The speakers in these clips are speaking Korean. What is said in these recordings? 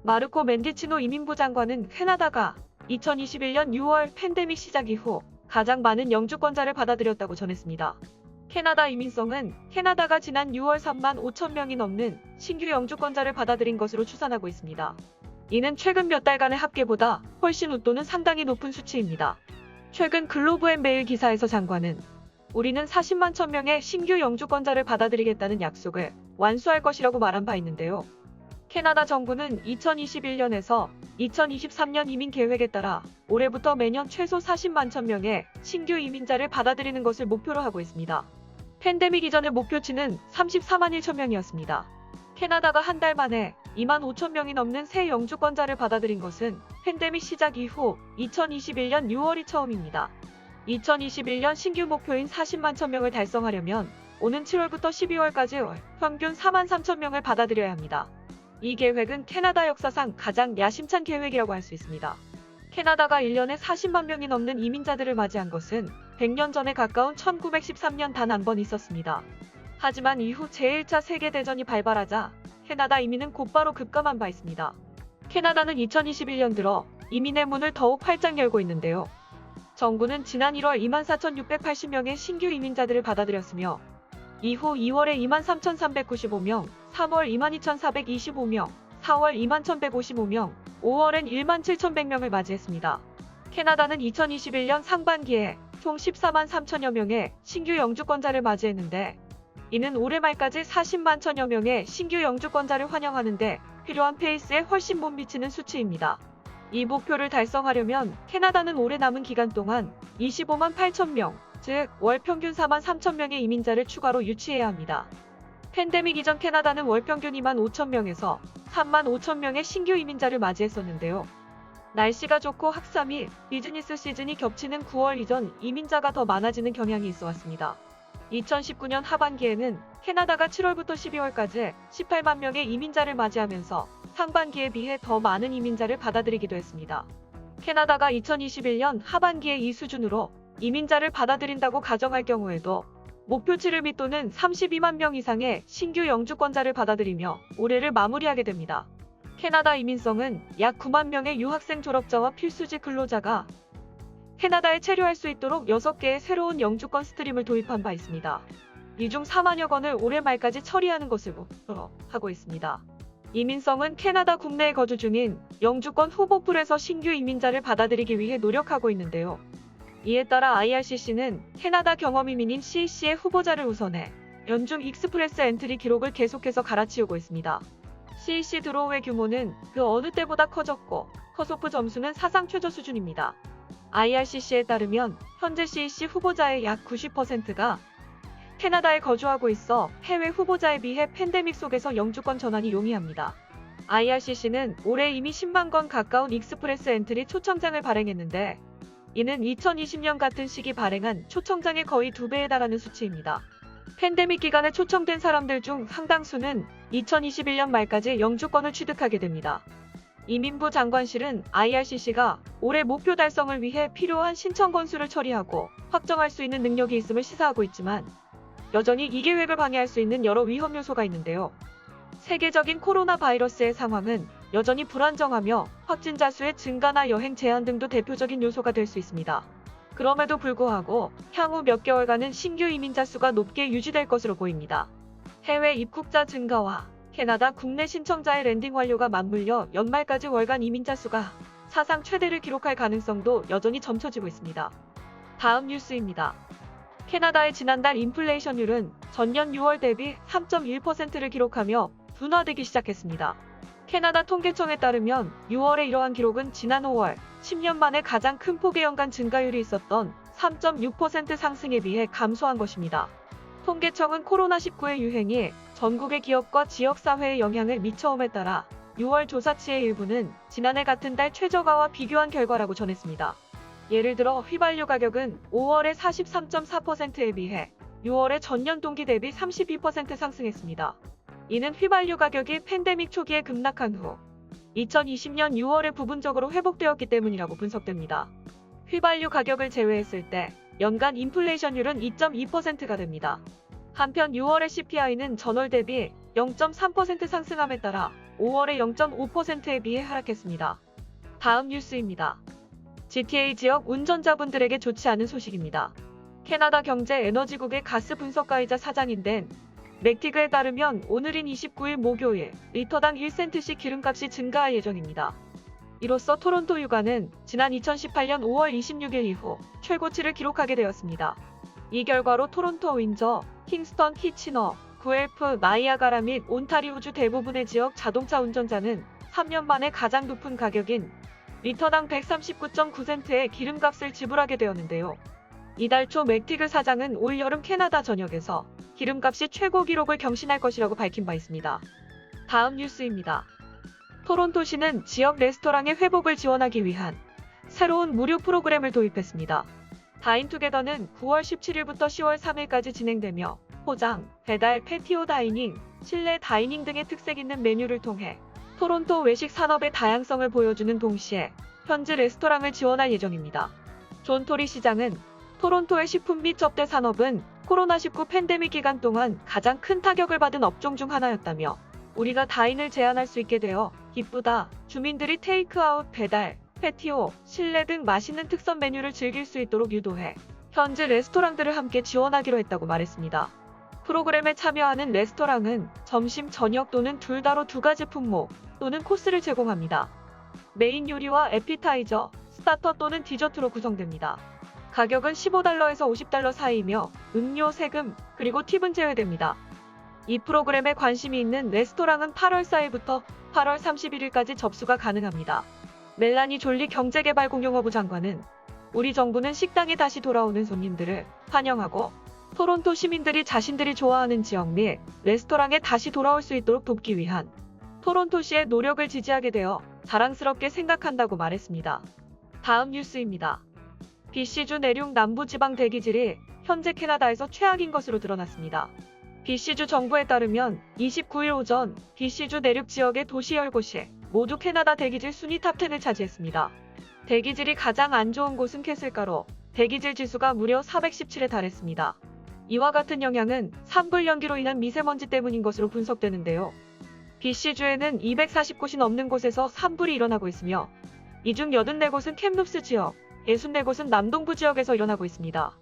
마르코 멘디치노 이민부 장관은 캐나다가 2021년 6월 팬데믹 시작 이후 가장 많은 영주권자를 받아들였다고 전했습니다. 캐나다 이민성은 캐나다가 지난 6월 3만 5천 명이 넘는 신규 영주권자를 받아들인 것으로 추산하고 있습니다. 이는 최근 몇 달간의 합계보다 훨씬 웃도는 상당히 높은 수치입니다. 최근 글로브앤메일 기사에서 장관은 우리는 40만 천 명의 신규 영주권자를 받아들이겠다는 약속을 완수할 것이라고 말한 바 있는데요. 캐나다 정부는 2021년에서 2023년 이민 계획에 따라 올해부터 매년 최소 40만 천 명의 신규 이민자를 받아들이는 것을 목표로 하고 있습니다. 팬데믹 이전의 목표치는 34만 1천 명이었습니다. 캐나다가 한 달 만에 2만 5천 명이 넘는 새 영주권자를 받아들인 것은 팬데믹 시작 이후 2021년 6월이 처음입니다. 2021년 신규 목표인 40만 천 명을 달성하려면 오는 7월부터 12월까지 평균 4만 3천 명을 받아들여야 합니다. 이 계획은 캐나다 역사상 가장 야심찬 계획이라고 할 수 있습니다. 캐나다가 1년에 40만 명이 넘는 이민자들을 맞이한 것은 100년 전에 가까운 1913년 단 한 번 있었습니다. 하지만 이후 제1차 세계대전이 발발하자 캐나다 이민은 곧바로 급감한 바 있습니다. 캐나다는 2021년 들어 이민의 문을 더욱 활짝 열고 있는데요. 정부는 지난 1월 24,680명의 신규 이민자들을 받아들였으며 이후 2월에 23,395명, 3월 22,425명, 4월 21,155명, 5월엔 17,100명을 맞이했습니다. 캐나다는 2021년 상반기에 총 14만 3천여 명의 신규 영주권자를 맞이했는데 이는 올해 말까지 40만 천여 명의 신규 영주권자를 환영하는 데 필요한 페이스에 훨씬 못 미치는 수치입니다. 이 목표를 달성하려면 캐나다는 올해 남은 기간 동안 25만 8천 명, 즉 월 평균 4만 3천 명의 이민자를 추가로 유치해야 합니다. 팬데믹 이전 캐나다는 월 평균 2만 5천 명에서 3만 5천 명의 신규 이민자를 맞이했었는데요. 날씨가 좋고 학사 및 비즈니스 시즌이 겹치는 9월 이전 이민자가 더 많아지는 경향이 있어 왔습니다. 2019년 하반기에는 캐나다가 7월부터 12월까지 18만 명의 이민자를 맞이하면서 상반기에 비해 더 많은 이민자를 받아들이기도 했습니다. 캐나다가 2021년 하반기에 이 수준으로 이민자를 받아들인다고 가정할 경우에도 목표치를 밑도는 32만 명 이상의 신규 영주권자를 받아들이며 올해를 마무리하게 됩니다. 캐나다 이민성은 약 9만 명의 유학생 졸업자와 필수직 근로자가 캐나다에 체류할 수 있도록 6개의 새로운 영주권 스트림을 도입한 바 있습니다. 이 중 4만여 건을 올해 말까지 처리하는 것을 목표로 하고 있습니다. 이민성은 캐나다 국내에 거주 중인 영주권 후보풀에서 신규 이민자를 받아들이기 위해 노력하고 있는데요. 이에 따라 IRCC는 캐나다 경험 이민인 CEC의 후보자를 우선해 연중 익스프레스 엔트리 기록을 계속해서 갈아치우고 있습니다. CEC 드로우의 규모는 그 어느 때보다 커졌고 컷오프 점수는 사상 최저 수준입니다. IRCC에 따르면 현재 CEC 후보자의 약 90%가 캐나다에 거주하고 있어 해외 후보자에 비해 팬데믹 속에서 영주권 전환이 용이합니다. IRCC는 올해 이미 10만 건 가까운 익스프레스 엔트리 초청장을 발행했는데 이는 2020년 같은 시기 발행한 초청장의 거의 2배에 달하는 수치입니다. 팬데믹 기간에 초청된 사람들 중 상당수는 2021년 말까지 영주권을 취득하게 됩니다. 이민부 장관실은 IRCC가 올해 목표 달성을 위해 필요한 신청 건수를 처리하고 확정할 수 있는 능력이 있음을 시사하고 있지만 여전히 이 계획을 방해할 수 있는 여러 위험 요소가 있는데요. 세계적인 코로나 바이러스의 상황은 여전히 불안정하며 확진자 수의 증가나 여행 제한 등도 대표적인 요소가 될 수 있습니다. 그럼에도 불구하고 향후 몇 개월간은 신규 이민자 수가 높게 유지될 것으로 보입니다. 해외 입국자 증가와 캐나다 국내 신청자의 랜딩 완료가 맞물려 연말까지 월간 이민자 수가 사상 최대를 기록할 가능성도 여전히 점쳐지고 있습니다. 다음 뉴스입니다. 캐나다의 지난달 인플레이션율은 전년 6월 대비 3.1%를 기록하며 둔화되기 시작했습니다. 캐나다 통계청에 따르면 6월의 이러한 기록은 지난 5월 10년 만에 가장 큰 폭의 연간 증가율이 있었던 3.6% 상승에 비해 감소한 것입니다. 통계청은 코로나19의 유행이 전국의 기업과 지역사회에 영향을 미쳐옴에 따라 6월 조사치의 일부는 지난해 같은 달 최저가와 비교한 결과라고 전했습니다. 예를 들어 휘발유 가격은 5월에 43.4%에 비해 6월에 전년 동기 대비 32% 상승했습니다. 이는 휘발유 가격이 팬데믹 초기에 급락한 후 2020년 6월에 부분적으로 회복되었기 때문이라고 분석됩니다. 휘발유 가격을 제외했을 때 연간 인플레이션율은 2.2%가 됩니다. 한편 6월의 CPI는 전월 대비 0.3% 상승함에 따라 5월에 0.5%에 비해 하락했습니다. 다음 뉴스입니다. GTA 지역 운전자분들에게 좋지 않은 소식입니다. 캐나다 경제에너지국의 가스 분석가이자 사장인 댄 맥티그에 따르면 오늘인 29일 목요일 리터당 1센트씩 기름값이 증가할 예정입니다. 이로써 토론토 유가는 지난 2018년 5월 26일 이후 최고치를 기록하게 되었습니다. 이 결과로 토론토, 윈저, 킹스턴, 키치너, 구엘프, 나이아가라 및 온타리오주 대부분의 지역 자동차 운전자는 3년 만에 가장 높은 가격인 리터당 139.9센트의 기름값을 지불하게 되었는데요. 이달 초 맥티그 사장은 올여름 캐나다 전역에서 기름값이 최고 기록을 경신할 것이라고 밝힌 바 있습니다. 다음 뉴스입니다. 토론토시는 지역 레스토랑의 회복을 지원하기 위한 새로운 무료 프로그램을 도입했습니다. 다인투게더는 9월 17일부터 10월 3일까지 진행되며 포장, 배달, 패티오 다이닝, 실내 다이닝 등의 특색 있는 메뉴를 통해 토론토 외식 산업의 다양성을 보여주는 동시에 현지 레스토랑을 지원할 예정입니다. 존 토리 시장은 토론토의 식품 및 접대 산업은 코로나19 팬데믹 기간 동안 가장 큰 타격을 받은 업종 중 하나였다며 우리가 다인을 제한할 수 있게 되어 기쁘다. 주민들이 테이크아웃, 배달, 패티오, 실내 등 맛있는 특선 메뉴를 즐길 수 있도록 유도해 현지 레스토랑들을 함께 지원하기로 했다고 말했습니다. 프로그램에 참여하는 레스토랑은 점심, 저녁 또는 둘 다로 2가지 품목 또는 코스를 제공합니다. 메인 요리와 에피타이저, 스타터 또는 디저트로 구성됩니다. 가격은 $15에서 $50 사이이며 음료, 세금, 그리고 팁은 제외됩니다. 이 프로그램에 관심이 있는 레스토랑은 8월 4일부터 8월 31일까지 접수가 가능합니다. 멜라니 졸리 경제개발공용어부 장관은 우리 정부는 식당에 다시 돌아오는 손님들을 환영하고 토론토 시민들이 자신들이 좋아하는 지역 및 레스토랑에 다시 돌아올 수 있도록 돕기 위한 토론토시의 노력을 지지하게 되어 자랑스럽게 생각한다고 말했습니다. 다음 뉴스입니다. BC주 내륙 남부지방 대기질이 현재 캐나다에서 최악인 것으로 드러났습니다. BC주 정부에 따르면 29일 오전 BC주 내륙 지역의 도시 10곳이 모두 캐나다 대기질 순위 탑10을 차지했습니다. 대기질이 가장 안 좋은 곳은 캐슬가로 대기질 지수가 무려 417에 달했습니다. 이와 같은 영향은 산불 연기로 인한 미세먼지 때문인 것으로 분석되는데요. BC주에는 240곳이 넘는 곳에서 산불이 일어나고 있으며 이 중 84곳은 캡룹스 지역, 64곳은 남동부 지역에서 일어나고 있습니다.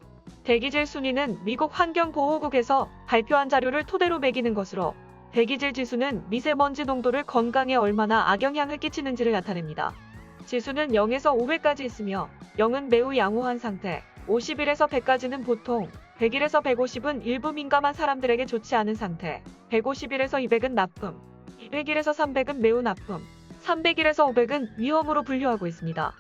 대기질 순위는 미국 환경보호국에서 발표한 자료를 토대로 매기는 것으로 대기질 지수는 미세먼지 농도를 건강에 얼마나 악영향을 끼치는지를 나타냅니다. 지수는 0에서 500까지 있으며 0은 매우 양호한 상태, 51에서 100까지는 보통, 100일에서 150은 일부 민감한 사람들에게 좋지 않은 상태, 151에서 200은 나쁨, 200일에서 300은 매우 나쁨, 300일에서 500은 위험으로 분류하고 있습니다.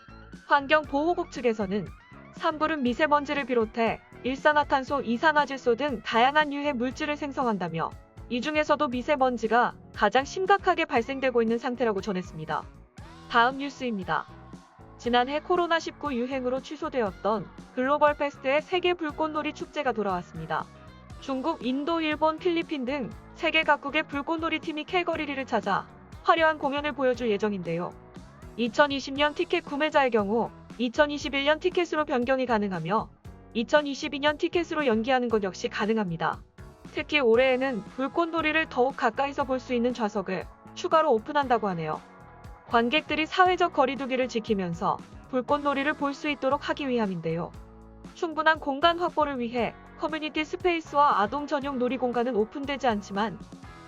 환경보호국 측에서는 산불은 미세먼지를 비롯해 일산화탄소, 이산화질소 등 다양한 유해 물질을 생성한다며 이 중에서도 미세먼지가 가장 심각하게 발생되고 있는 상태라고 전했습니다. 다음 뉴스입니다. 지난해 코로나19 유행으로 취소되었던 글로벌 페스트의 세계 불꽃놀이 축제가 돌아왔습니다. 중국, 인도, 일본, 필리핀 등 세계 각국의 불꽃놀이 팀이 캘거리를 찾아 화려한 공연을 보여줄 예정인데요. 2020년 티켓 구매자의 경우 2021년 티켓으로 변경이 가능하며 2022년 티켓으로 연기하는 것 역시 가능합니다. 특히 올해에는 불꽃놀이를 더욱 가까이서 볼 수 있는 좌석을 추가로 오픈한다고 하네요. 관객들이 사회적 거리두기를 지키면서 불꽃놀이를 볼 수 있도록 하기 위함인데요. 충분한 공간 확보를 위해 커뮤니티 스페이스와 아동 전용 놀이공간은 오픈되지 않지만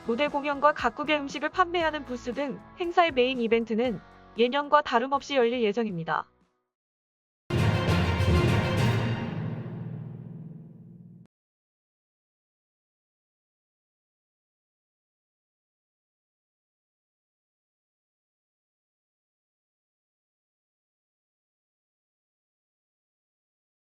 무대 공연과 각국의 음식을 판매하는 부스 등 행사의 메인 이벤트는 예년과 다름없이 열릴 예정입니다.